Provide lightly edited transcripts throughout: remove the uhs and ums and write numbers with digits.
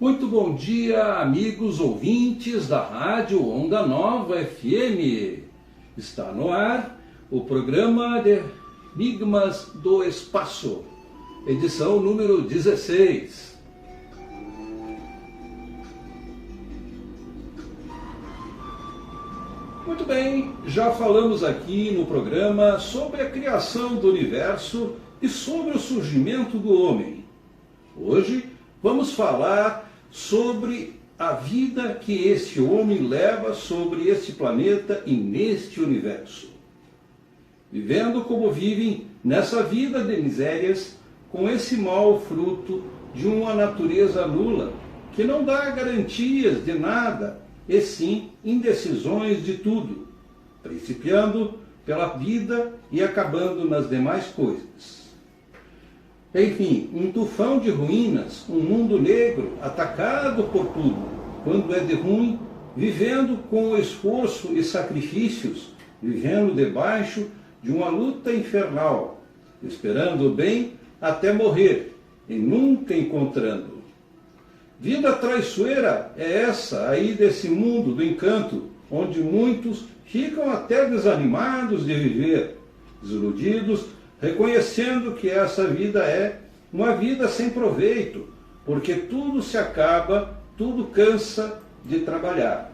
Muito bom dia, amigos ouvintes da Rádio Onda Nova FM. Está no ar o programa de Enigmas do Espaço, edição número 16. Muito bem, já falamos aqui no programa sobre a criação do universo e sobre o surgimento do homem. Hoje vamos falar sobre a vida que este homem leva sobre este planeta e neste universo. Vivendo como vivem nessa vida de misérias, com esse mau fruto de uma natureza nula, que não dá garantias de nada, e sim indecisões de tudo, principiando pela vida e acabando nas demais coisas. Enfim, um tufão de ruínas, um mundo negro, atacado por tudo, quando é de ruim, vivendo com esforço e sacrifícios, vivendo debaixo de uma luta infernal, esperando o bem até morrer e nunca encontrando. Vida traiçoeira é essa aí desse mundo do encanto, onde muitos ficam até desanimados de viver, desiludidos, reconhecendo que essa vida é uma vida sem proveito, porque tudo se acaba, tudo cansa de trabalhar.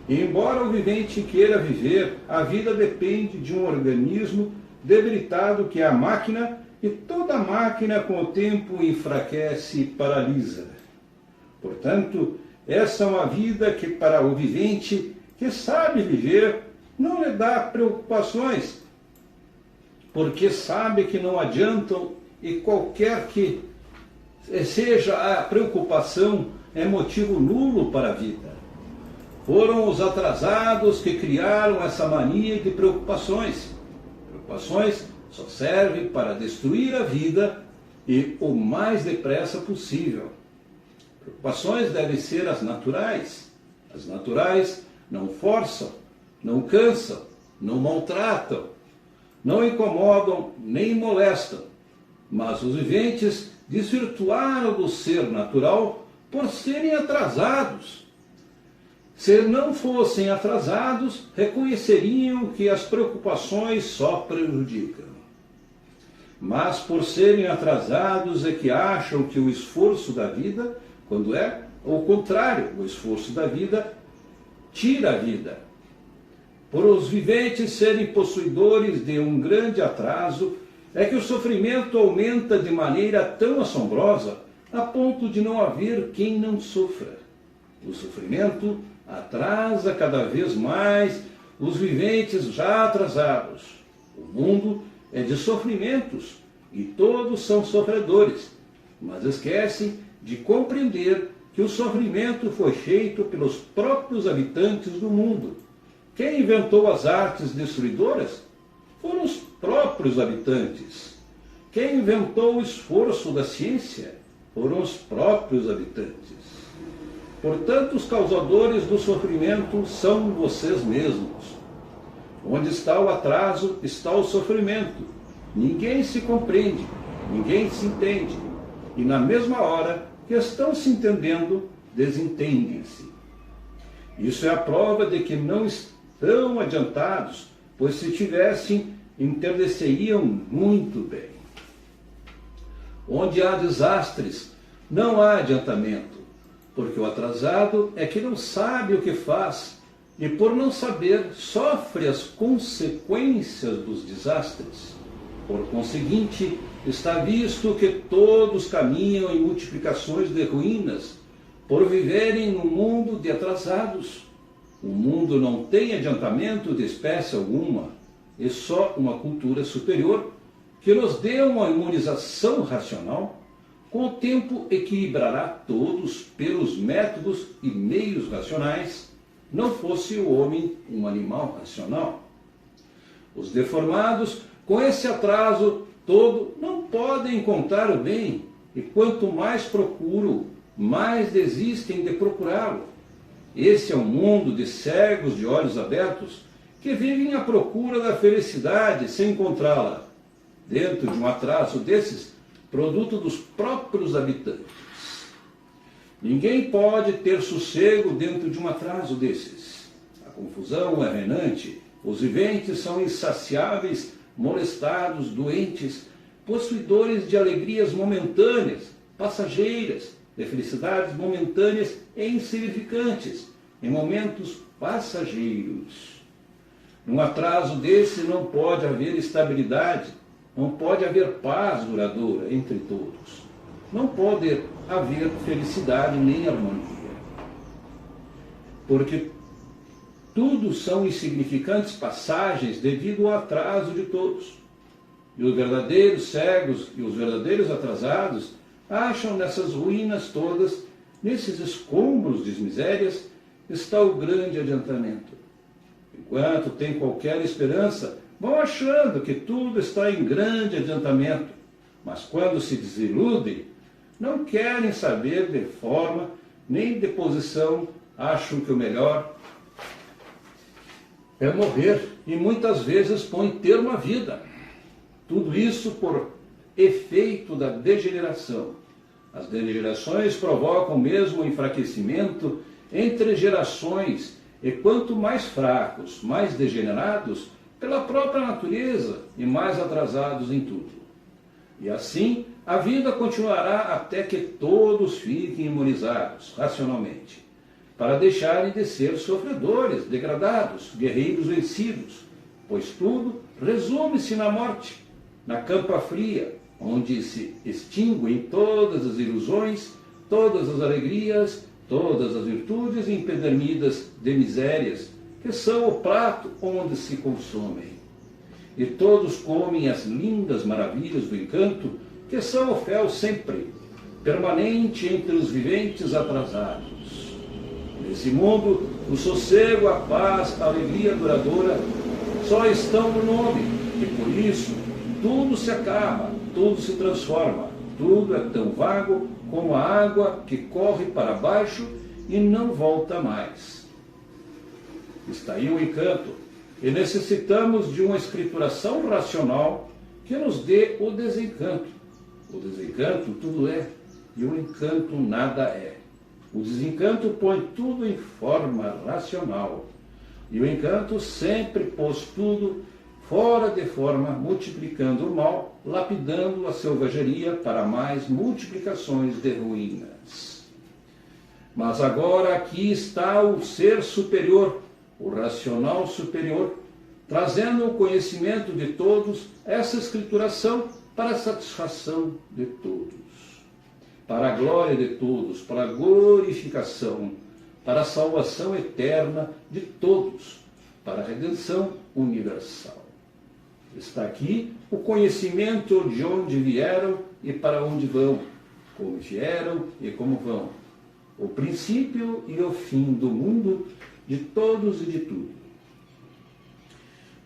E embora o vivente queira viver, a vida depende de um organismo debilitado que é a máquina, e toda máquina com o tempo enfraquece e paralisa. Portanto, essa é uma vida que para o vivente que sabe viver não lhe dá preocupações, porque sabe que não adiantam e qualquer que seja a preocupação é motivo nulo para a vida. Foram os atrasados que criaram essa mania de preocupações. Preocupações só servem para destruir a vida e o mais depressa possível. Preocupações devem ser as naturais. As naturais não forçam, não cansam, não maltratam, não incomodam nem molestam, mas os viventes desvirtuaram do ser natural por serem atrasados. Se não fossem atrasados, reconheceriam que as preocupações só prejudicam. Mas por serem atrasados é que acham que o esforço da vida, quando é ao contrário, o esforço da vida tira a vida. Por os viventes serem possuidores de um grande atraso, é que o sofrimento aumenta de maneira tão assombrosa, a ponto de não haver quem não sofra. O sofrimento atrasa cada vez mais os viventes já atrasados. O mundo é de sofrimentos e todos são sofredores, mas esquecem de compreender que o sofrimento foi feito pelos próprios habitantes do mundo. Quem inventou as artes destruidoras foram os próprios habitantes. Quem inventou o esforço da ciência foram os próprios habitantes. Portanto, os causadores do sofrimento são vocês mesmos. Onde está o atraso, está o sofrimento. Ninguém se compreende, ninguém se entende. E na mesma hora que estão se entendendo, desentendem-se. Isso é a prova de que não estão adiantados, pois se tivessem, entendeceriam muito bem. Onde há desastres, não há adiantamento, porque o atrasado é que não sabe o que faz, e por não saber, sofre as consequências dos desastres. Por conseguinte, está visto que todos caminham em multiplicações de ruínas, por viverem num mundo de atrasados. O mundo não tem adiantamento de espécie alguma, e só uma cultura superior, que nos dê uma imunização racional, com o tempo equilibrará todos pelos métodos e meios racionais, não fosse o homem um animal racional. Os deformados, com esse atraso todo, não podem encontrar o bem, e quanto mais procuram, mais desistem de procurá-lo. Esse é um mundo de cegos de olhos abertos, que vivem à procura da felicidade sem encontrá-la, dentro de um atraso desses, produto dos próprios habitantes. Ninguém pode ter sossego dentro de um atraso desses. A confusão é reinante, os viventes são insaciáveis, molestados, doentes, possuidores de alegrias momentâneas, passageiras, de felicidades momentâneas e insignificantes, em momentos passageiros. Num atraso desse não pode haver estabilidade, não pode haver paz duradoura entre todos. Não pode haver felicidade nem harmonia. Porque tudo são insignificantes passagens devido ao atraso de todos. E os verdadeiros cegos e os verdadeiros atrasados acham nessas ruínas todas, nesses escombros de misérias, está o grande adiantamento. Enquanto tem qualquer esperança, vão achando que tudo está em grande adiantamento, mas quando se desiludem, não querem saber de forma nem de posição, acham que o melhor é morrer e muitas vezes põem termo à vida. Tudo isso por efeito da degeneração. As degenerações provocam mesmo o enfraquecimento entre gerações, e quanto mais fracos, mais degenerados pela própria natureza e mais atrasados em tudo. E assim, a vida continuará até que todos fiquem imunizados racionalmente, para deixarem de ser sofredores, degradados, guerreiros vencidos, pois tudo resume-se na morte, na campa fria, onde se extinguem todas as ilusões, todas as alegrias, todas as virtudes empedernidas de misérias, que são o prato onde se consomem. E todos comem as lindas maravilhas do encanto, que são o fel sempre, permanente entre os viventes atrasados. Nesse mundo, o sossego, a paz, a alegria duradoura só estão no nome, e por isso tudo se acaba, tudo se transforma, tudo é tão vago como a água que corre para baixo e não volta mais. Está aí o encanto, e necessitamos de uma escrituração racional que nos dê o desencanto. O desencanto tudo é, e o encanto nada é. O desencanto põe tudo em forma racional, e o encanto sempre pôs tudo fora de forma, multiplicando o mal, lapidando a selvageria para mais multiplicações de ruínas. Mas agora aqui está o ser superior, o racional superior, trazendo o conhecimento de todos, essa escrituração para a satisfação de todos, para a glória de todos, para a glorificação, para a salvação eterna de todos, para a redenção universal. Está aqui o conhecimento de onde vieram e para onde vão, como vieram e como vão, o princípio e o fim do mundo, de todos e de tudo.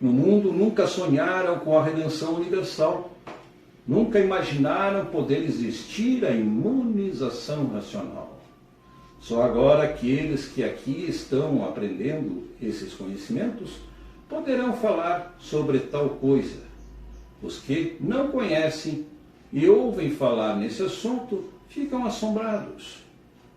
No mundo nunca sonharam com a redenção universal, nunca imaginaram poder existir a imunização racional. Só agora aqueles que aqui estão aprendendo esses conhecimentos poderão falar sobre tal coisa. Os que não conhecem e ouvem falar nesse assunto ficam assombrados,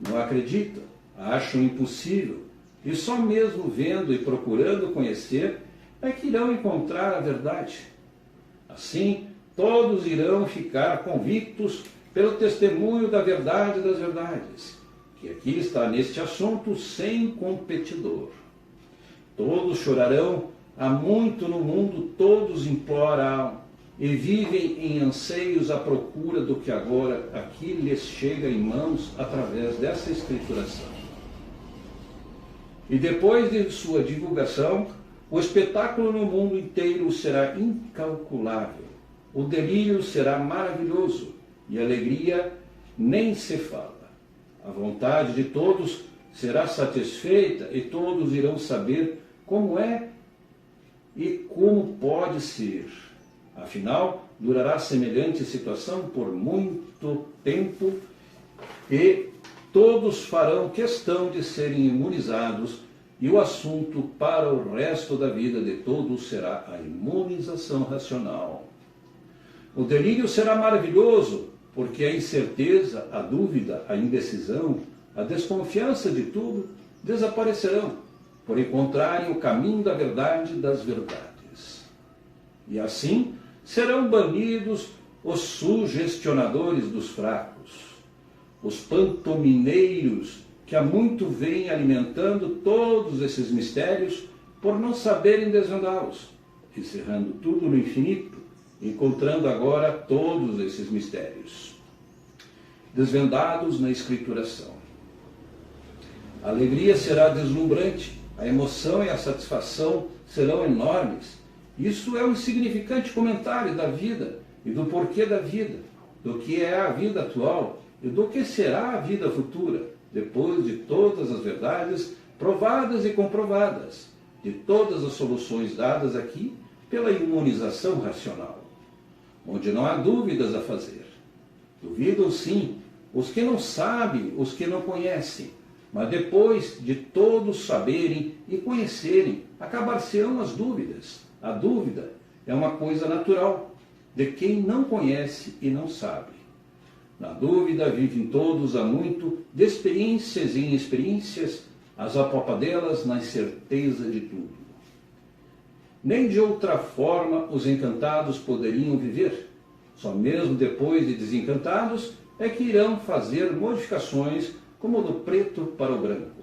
não acreditam, acham impossível, e só mesmo vendo e procurando conhecer é que irão encontrar a verdade. Assim, todos irão ficar convictos pelo testemunho da verdade das verdades, que aqui está neste assunto sem competidor. Todos chorarão, há muito no mundo todos imploram e vivem em anseios à procura do que agora aqui lhes chega em mãos através dessa escrituração. E depois de sua divulgação, o espetáculo no mundo inteiro será incalculável, o delírio será maravilhoso e a alegria nem se fala. A vontade de todos será satisfeita e todos irão saber como é e como pode ser. Afinal, durará semelhante situação por muito tempo e todos farão questão de serem imunizados e o assunto para o resto da vida de todos será a imunização racional. O delírio será maravilhoso porque a incerteza, a dúvida, a indecisão, a desconfiança de tudo, desaparecerão, por encontrarem o caminho da verdade das verdades. E assim serão banidos os sugestionadores dos fracos, os pantomineiros que há muito vêm alimentando todos esses mistérios por não saberem desvendá-los, encerrando tudo no infinito, encontrando agora todos esses mistérios desvendados na escrituração. A alegria será deslumbrante, a emoção e a satisfação serão enormes. Isso é um insignificante comentário da vida e do porquê da vida, do que é a vida atual e do que será a vida futura, depois de todas as verdades provadas e comprovadas, de todas as soluções dadas aqui pela imunização racional, onde não há dúvidas a fazer. Duvidam sim os que não sabem, os que não conhecem, mas depois de todos saberem e conhecerem, acabar-se-ão as dúvidas. A dúvida é uma coisa natural de quem não conhece e não sabe. Na dúvida vivem todos há muito, de experiências em experiências, as apopadelas na incerteza de tudo. Nem de outra forma os encantados poderiam viver. Só mesmo depois de desencantados é que irão fazer modificações como do preto para o branco,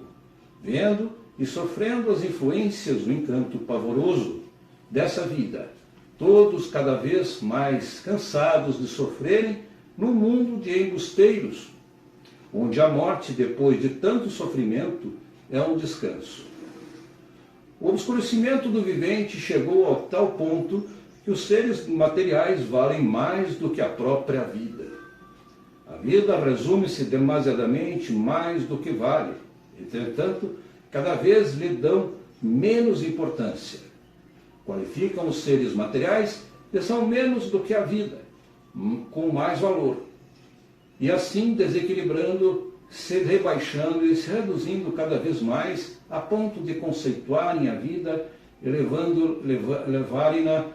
vendo e sofrendo as influências do encanto pavoroso dessa vida, todos cada vez mais cansados de sofrerem no mundo de embusteiros, onde a morte, depois de tanto sofrimento, é um descanso. O obscurecimento do vivente chegou a tal ponto que os seres materiais valem mais do que a própria vida. A vida resume-se demasiadamente mais do que vale. Entretanto, cada vez lhe dão menos importância. Qualificam os seres materiais que são menos do que a vida, com mais valor. E assim desequilibrando, se rebaixando e se reduzindo cada vez mais a ponto de conceituarem a vida e levarem-na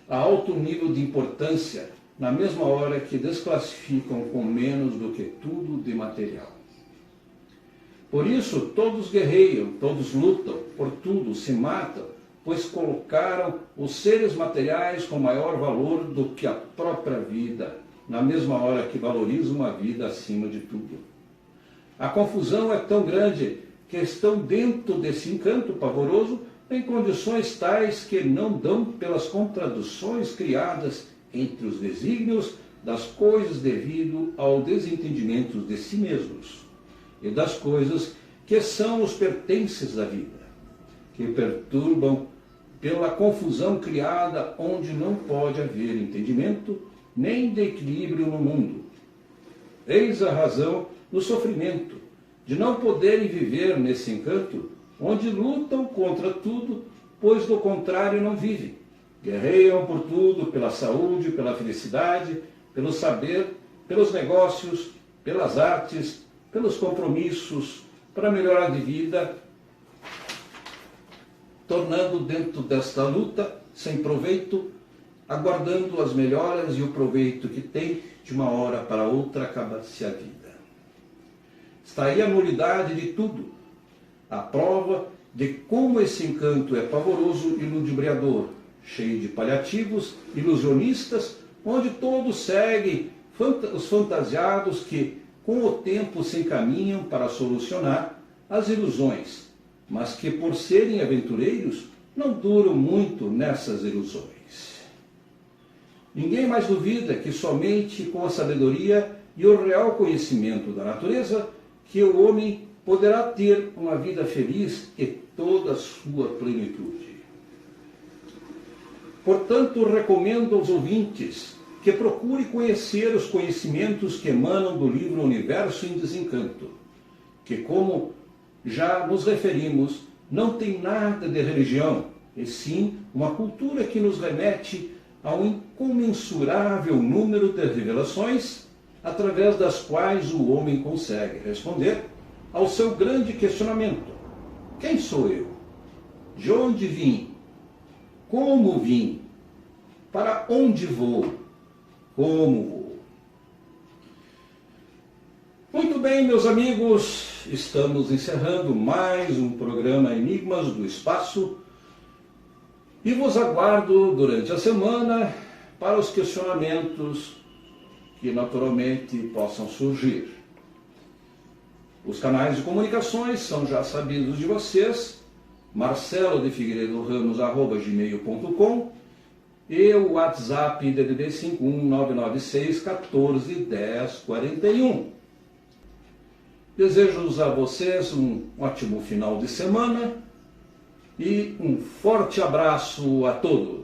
a alto nível de importância, na mesma hora que desclassificam com menos do que tudo de material. Por isso, todos guerreiam, todos lutam, por tudo se matam, pois colocaram os seres materiais com maior valor do que a própria vida, na mesma hora que valorizam a vida acima de tudo. A confusão é tão grande que estão dentro desse encanto pavoroso em condições tais que não dão pelas contradições criadas entre os desígnios das coisas devido ao desentendimento de si mesmos e das coisas que são os pertences da vida, que perturbam pela confusão criada onde não pode haver entendimento nem de equilíbrio no mundo. Eis a razão do sofrimento, de não poderem viver nesse encanto, onde lutam contra tudo, pois do contrário não vivem. Guerreiam por tudo, pela saúde, pela felicidade, pelo saber, pelos negócios, pelas artes, pelos compromissos, para melhorar de vida, tornando dentro desta luta, sem proveito, aguardando as melhoras e o proveito que tem, de uma hora para outra acaba-se a vida. Está aí a nulidade de tudo, a prova de como esse encanto é pavoroso e ludibriador, cheio de paliativos, ilusionistas, onde todos seguem os fantasiados que, com o tempo, se encaminham para solucionar as ilusões, mas que, por serem aventureiros, não duram muito nessas ilusões. Ninguém mais duvida que somente com a sabedoria e o real conhecimento da natureza que o homem poderá ter uma vida feliz e toda a sua plenitude. Portanto, recomendo aos ouvintes que procurem conhecer os conhecimentos que emanam do livro Universo em Desencanto, que, como já nos referimos, não tem nada de religião, e sim uma cultura que nos remete a um incomensurável número de revelações, através das quais o homem consegue responder ao seu grande questionamento: quem sou eu? De onde vim? Como vim? Para onde vou? Como vou? Muito bem, meus amigos, estamos encerrando mais um programa Enigmas do Espaço e vos aguardo durante a semana para os questionamentos que naturalmente possam surgir. Os canais de comunicações são já sabidos de vocês, marcelodefigueiredo-ramos@gmail.com e o WhatsApp DDD 51996 14 10 41. Desejo a vocês um ótimo final de semana e um forte abraço a todos.